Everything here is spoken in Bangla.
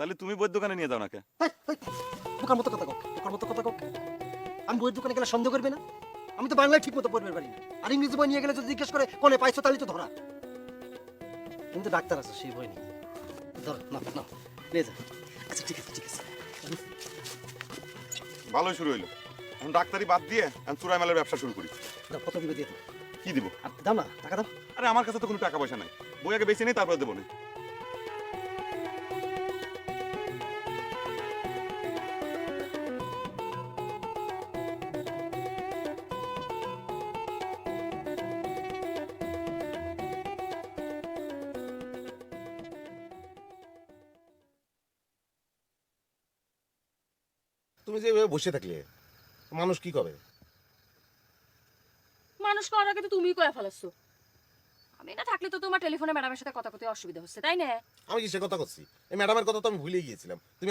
তাহলে তুমি বইয়ের দোকানে নিয়ে যাও নাকি? বোকার মতো কথা কক, বোকার মতো কথা কক। আমি বইয়ের দোকানে গেলে সন্দেহ করবে না? আমি তো বাংলায় ঠিক মতো পড়বে পারি না, আর ইংরেজি বই নিয়ে গেলে যদি জিজ্ঞেস করে কোনে পাইছো তাহলে তো ধরা। কিন্তু ডাক্তার আছে, সেই বই নেই। ধর না না নিয়ে যা। আচ্ছা ঠিক আছে ঠিক আছে। ভালোই শুরু হইলো। এখন ডাক্তারি বাদ দিয়ে আমি চুরাই মালের ব্যবসা শুরু করি। দাও, কত দিবে দিয়ে দাও। কি দিব? আর দাও না, টাকা দাও। আরে আমার কাছে তো কোনো টাকা পয়সা নাই, বই আগে বেশি নেই তারপর দেবো না। তুমি যে এভাবে বসে থাকলে মানুষ কি করে? মানুষ করার আগে তো তুমিই কয়ে ফেলাচ্ছ। আমি না থাকলে তো তোমার টেলিফোনে ম্যাডামের সাথে কথা কতে অসুবিধা হচ্ছে, তাই না? আমি কি সে কথা করছি? এই ম্যাডামের কথা তো আমি ভুলে গিয়েছিলাম। তুমি